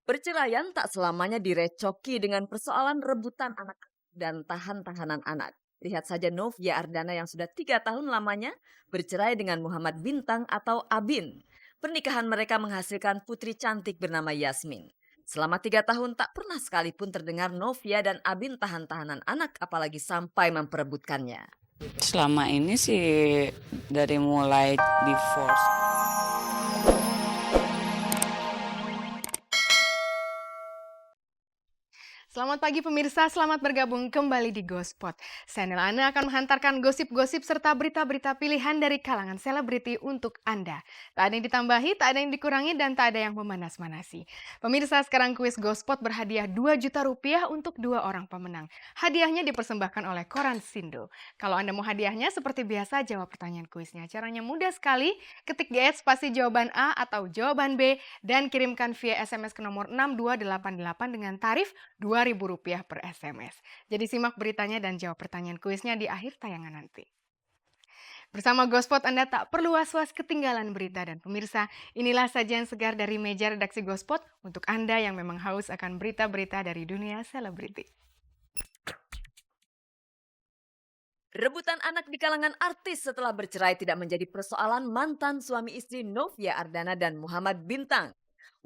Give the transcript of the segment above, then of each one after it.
Perceraian tak selamanya direcoki dengan persoalan rebutan anak dan tahan-tahanan anak. Lihat saja Novia Ardana yang sudah 3 tahun lamanya bercerai dengan Muhammad Bintang atau Abin. Pernikahan mereka menghasilkan putri cantik bernama Yasmin. Selama 3 tahun tak pernah sekalipun terdengar Novia dan Abin tahan-tahanan anak apalagi sampai memperebutkannya. Selama ini sih dari mulai divorce. Selamat pagi pemirsa, selamat bergabung kembali di Gospot. Channel Anda akan menghantarkan gosip-gosip serta berita-berita pilihan dari kalangan selebriti untuk Anda. Tak ada yang ditambahi, tak ada yang dikurangi, dan tak ada yang memanas-manasi. Pemirsa, sekarang kuis Gospot berhadiah 2 juta rupiah untuk 2 orang pemenang. Hadiahnya dipersembahkan oleh Koran Sindo. Kalau Anda mau hadiahnya, seperti biasa jawab pertanyaan kuisnya. Caranya mudah sekali, ketik GS spasi jawaban A atau jawaban B dan kirimkan via SMS ke nomor 6288 dengan tarif Rp2.000 per SMS. Jadi simak beritanya dan jawab pertanyaan kuisnya di akhir tayangan nanti. Bersama Gospot Anda tak perlu was-was ketinggalan berita dan pemirsa, inilah sajian segar dari meja redaksi Gospot untuk Anda yang memang haus akan berita-berita dari dunia selebriti. Rebutan anak di kalangan artis setelah bercerai tidak menjadi persoalan mantan suami istri Novia Ardana dan Muhammad Bintang.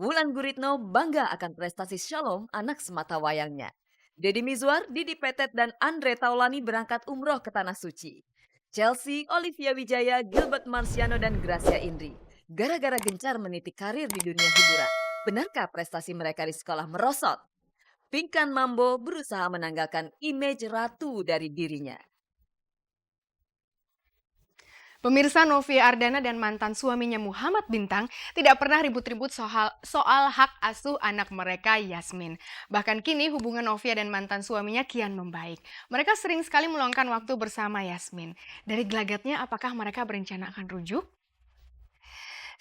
Wulan Guritno bangga akan prestasi Shalom anak semata wayangnya. Deddy Mizwar, Didi Petet, dan Andre Taulani berangkat umroh ke Tanah Suci. Chelsea, Olivia Wijaya, Gilbert Marciano, dan Gracia Indri. Gara-gara gencar meniti karir di dunia hiburan. Benarkah prestasi mereka di sekolah merosot? Pinkan Mambo berusaha menanggalkan image ratu dari dirinya. Pemirsa, Novia Ardana dan mantan suaminya Muhammad Bintang tidak pernah ribut-ribut soal hak asuh anak mereka Yasmin. Bahkan kini hubungan Novia dan mantan suaminya kian membaik. Mereka sering sekali meluangkan waktu bersama Yasmin. Dari gelagatnya, apakah mereka berencana akan rujuk?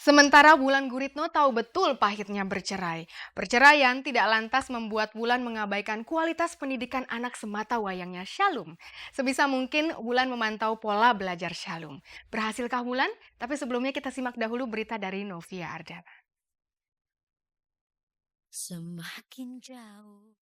Sementara Wulan Guritno tahu betul pahitnya bercerai. Perceraian tidak lantas membuat Wulan mengabaikan kualitas pendidikan anak semata wayangnya Shalom. Sebisa mungkin Wulan memantau pola belajar Shalom. Berhasilkah Wulan? Tapi sebelumnya kita simak dahulu berita dari Novia Ardana. Semakin jauh.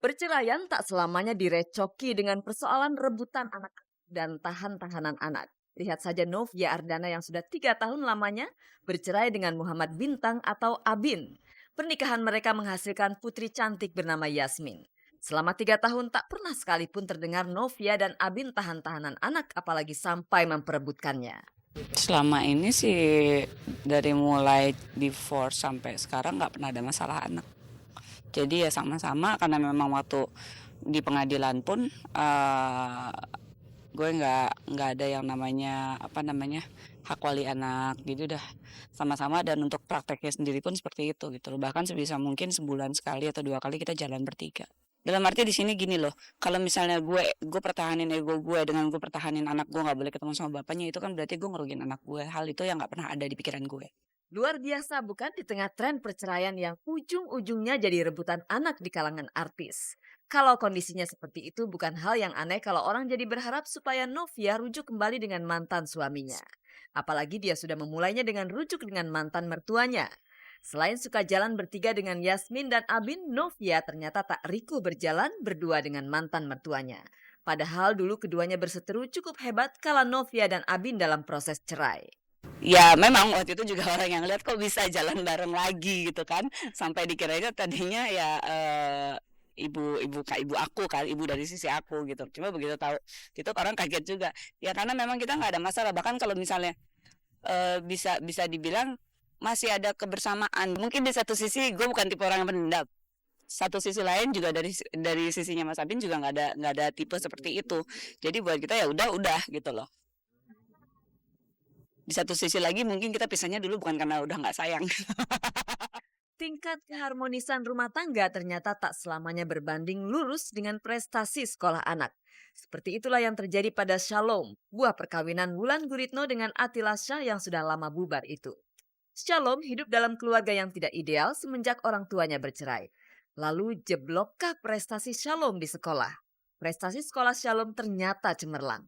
Perceraian tak selamanya direcoki dengan persoalan rebutan anak dan tahan-tahanan anak. Lihat saja Novia Ardana yang sudah 3 tahun lamanya bercerai dengan Muhammad Bintang atau Abin. Pernikahan mereka menghasilkan putri cantik bernama Yasmin. Selama 3 tahun tak pernah sekalipun terdengar Novia dan Abin tahan-tahanan anak apalagi sampai memperebutkannya. Selama ini sih dari mulai divorce sampai sekarang nggak pernah ada masalah anak. Jadi ya sama-sama karena memang waktu di pengadilan pun gue nggak ada yang namanya hak wali anak, gitu udah sama-sama. Dan untuk prakteknya sendiri pun seperti itu gitu loh. Bahkan sebisa mungkin sebulan sekali atau 2 kali kita jalan bertiga. Dalam arti di sini gini loh, kalau misalnya gue pertahanin ego gue dengan gue pertahanin anak gue nggak boleh ketemu sama bapaknya, itu kan berarti gue ngerugiin anak gue. Hal itu yang nggak pernah ada di pikiran gue. Luar biasa bukan di tengah tren perceraian yang ujung-ujungnya jadi rebutan anak di kalangan artis. Kalau kondisinya seperti itu bukan hal yang aneh kalau orang jadi berharap supaya Novia rujuk kembali dengan mantan suaminya. Apalagi dia sudah memulainya dengan rujuk dengan mantan mertuanya. Selain suka jalan bertiga dengan Yasmin dan Abin, Novia ternyata tak riku berjalan berdua dengan mantan mertuanya. Padahal dulu keduanya berseteru cukup hebat kala Novia dan Abin dalam proses cerai. Ya memang waktu itu juga orang yang lihat kok bisa jalan bareng lagi gitu kan, sampai dikiranya tadinya ya ibu aku kan, ibu dari sisi aku gitu. Cuma begitu tahu itu orang kaget juga. Ya karena memang kita nggak ada masalah, bahkan kalau misalnya bisa bisa dibilang masih ada kebersamaan. Mungkin di satu sisi gue bukan tipe orang yang pendendam. Satu sisi lain juga dari sisinya Mas Abin juga nggak ada tipe seperti itu. Jadi buat kita ya udah gitu loh. Di satu sisi lagi mungkin kita pisahnya dulu bukan karena udah nggak sayang. Tingkat keharmonisan rumah tangga ternyata tak selamanya berbanding lurus dengan prestasi sekolah anak. Seperti itulah yang terjadi pada Shalom, buah perkawinan Wulan Guritno dengan Attila Shah yang sudah lama bubar itu. Shalom hidup dalam keluarga yang tidak ideal semenjak orang tuanya bercerai. Lalu jeblokkah prestasi Shalom di sekolah? Prestasi sekolah Shalom ternyata cemerlang.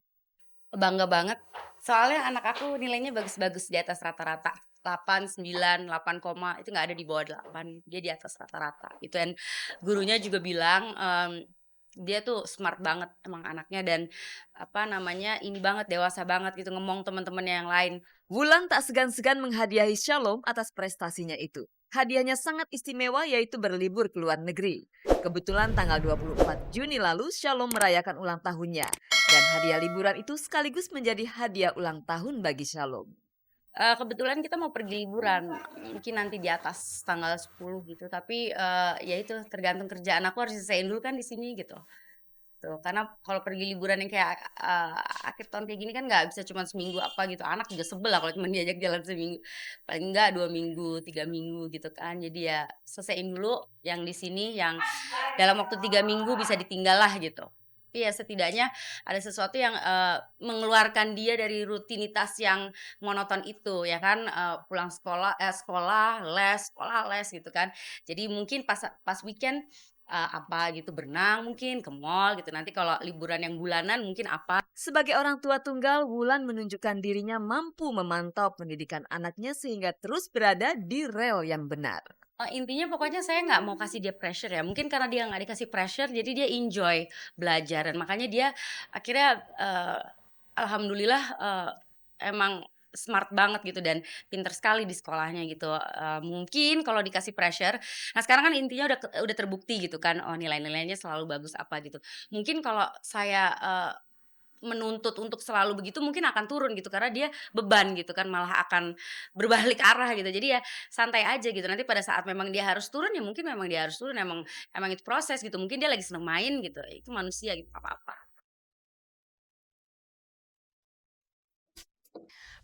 Bangga banget, soalnya anak aku nilainya bagus-bagus di atas rata-rata. 8, 9, 8 koma, itu nggak ada di bawah 8, dia di atas rata-rata. Itu dan gurunya juga bilang, dia tuh smart banget emang anaknya dan, apa namanya, ini banget, dewasa banget gitu, ngomong teman-temannya yang lain. Wulan tak segan-segan menghadiahi Shalom atas prestasinya itu. Hadiahnya sangat istimewa yaitu berlibur ke luar negeri. Kebetulan tanggal 24 Juni lalu Shalom merayakan ulang tahunnya. Dan hadiah liburan itu sekaligus menjadi hadiah ulang tahun bagi Shalom. Kebetulan kita mau pergi liburan, mungkin nanti di atas tanggal 10 gitu, tapi, ya itu tergantung kerjaan aku harus selesaiin dulu kan di sini gitu. Tuh, karena kalau pergi liburan yang kayak, akhir tahun kayak gini kan nggak bisa cuma seminggu apa gitu, anak juga sebel lah kalau cuma diajak jalan seminggu, paling enggak 2 minggu, 3 minggu gitu kan. Jadi ya selesaiin dulu yang di sini, yang dalam waktu 3 minggu bisa ditinggal lah gitu. Tapi ya setidaknya ada sesuatu yang, mengeluarkan dia dari rutinitas yang monoton itu ya kan, pulang sekolah, les gitu kan. Jadi mungkin pas weekend, apa gitu, berenang mungkin, ke mall gitu, nanti kalau liburan yang bulanan mungkin apa. Sebagai orang tua tunggal, Wulan menunjukkan dirinya mampu memantau pendidikan anaknya sehingga terus berada di rel yang benar. Intinya pokoknya saya nggak mau kasih dia pressure ya, mungkin karena dia nggak dikasih pressure jadi dia enjoy belajar dan makanya dia akhirnya, alhamdulillah, emang smart banget gitu dan pinter sekali di sekolahnya gitu, mungkin kalau dikasih pressure nah sekarang kan intinya udah terbukti gitu kan, oh nilai-nilainya selalu bagus apa gitu. Mungkin kalau saya, menuntut untuk selalu begitu mungkin akan turun gitu karena dia beban gitu kan, malah akan berbalik arah gitu. Jadi ya santai aja gitu, nanti pada saat memang dia harus turun ya mungkin memang dia harus turun, emang emang itu proses gitu, mungkin dia lagi seneng main gitu, itu manusia gitu, nggak apa-apa.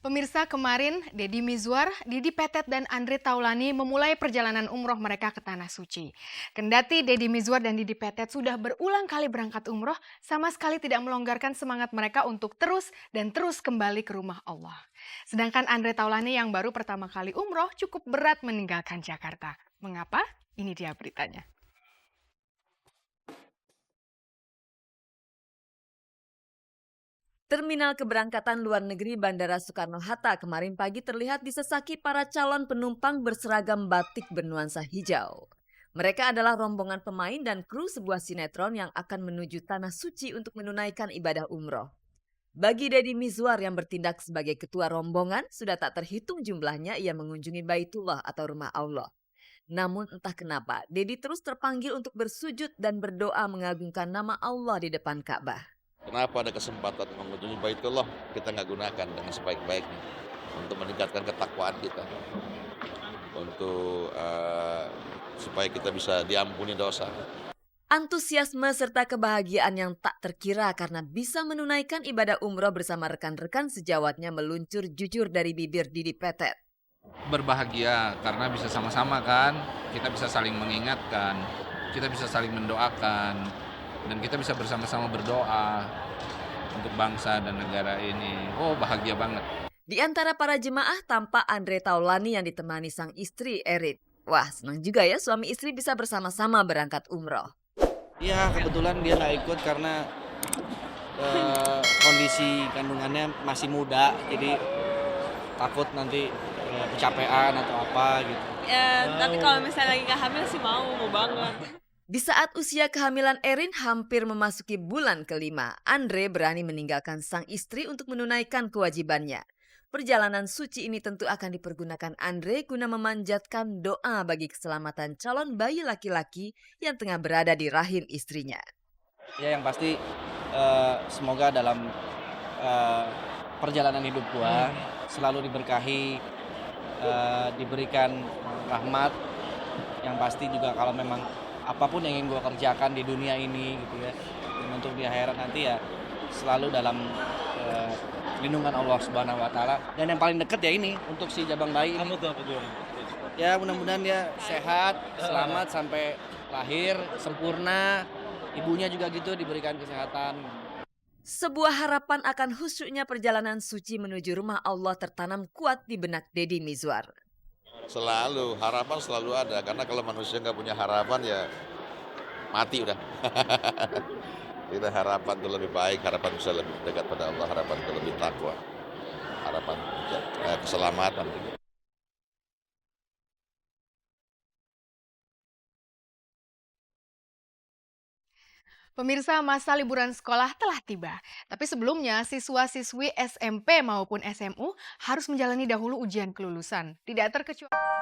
Pemirsa, kemarin Deddy Mizwar, Didi Petet, dan Andre Taulani memulai perjalanan umroh mereka ke Tanah Suci. Kendati Deddy Mizwar dan Didi Petet sudah berulang kali berangkat umroh, sama sekali tidak melonggarkan semangat mereka untuk terus dan terus kembali ke rumah Allah. Sedangkan Andre Taulani yang baru pertama kali umroh cukup berat meninggalkan Jakarta. Mengapa? Ini dia beritanya. Terminal keberangkatan luar negeri Bandara Soekarno-Hatta kemarin pagi terlihat disesaki para calon penumpang berseragam batik bernuansa hijau. Mereka adalah rombongan pemain dan kru sebuah sinetron yang akan menuju Tanah Suci untuk menunaikan ibadah umroh. Bagi Deddy Mizwar yang bertindak sebagai ketua rombongan, sudah tak terhitung jumlahnya ia mengunjungi Baitullah atau rumah Allah. Namun entah kenapa, Deddy terus terpanggil untuk bersujud dan berdoa mengagungkan nama Allah di depan Ka'bah. Kenapa ada kesempatan mengunjungi Baitullah kita nggak gunakan dengan sebaik-baiknya untuk meningkatkan ketakwaan kita, untuk supaya kita bisa diampuni dosa. Antusiasme serta kebahagiaan yang tak terkira karena bisa menunaikan ibadah umroh bersama rekan-rekan sejawatnya meluncur jujur dari bibir Didi Petet. Berbahagia karena bisa sama-sama kan, kita bisa saling mengingatkan, kita bisa saling mendoakan, dan kita bisa bersama-sama berdoa untuk bangsa dan negara ini. Oh, bahagia banget. Di antara para jemaah tampak Andre Taulani yang ditemani sang istri Erin. Wah, senang juga ya suami istri bisa bersama-sama berangkat umroh. Iya, kebetulan dia nggak ikut karena kondisi kandungannya masih muda, jadi takut nanti kecapean atau apa gitu. Ya, tapi kalau misalnya lagi nggak hamil sih mau banget. Di saat usia kehamilan Erin hampir memasuki bulan kelima, Andre berani meninggalkan sang istri untuk menunaikan kewajibannya. Perjalanan suci ini tentu akan dipergunakan Andre guna memanjatkan doa bagi keselamatan calon bayi laki-laki yang tengah berada di rahim istrinya. Ya yang pasti semoga dalam perjalanan hidup gua selalu diberkahi, diberikan rahmat. Yang pasti juga kalau memang apapun yang ingin gue kerjakan di dunia ini gitu ya, dan untuk di akhirat nanti ya selalu dalam lindungan Allah Subhanahu Wa Taala. Dan yang paling deket ya ini untuk si jabang bayi. Kamu tuh apa tuh? Ya mudah-mudahan dia sehat, selamat sampai lahir sempurna. Ibunya juga gitu diberikan kesehatan. Sebuah harapan akan khusyuknya perjalanan suci menuju rumah Allah tertanam kuat di benak Deddy Mizwar. Selalu, harapan selalu ada. Karena kalau manusia nggak punya harapan ya mati udah. Kita harapan itu lebih baik, harapan bisa lebih dekat pada Allah, harapan itu lebih takwa, harapan keselamatan. Pemirsa, masa liburan sekolah telah tiba. Tapi sebelumnya, siswa-siswi SMP maupun SMU harus menjalani dahulu ujian kelulusan. Tidak terkecuali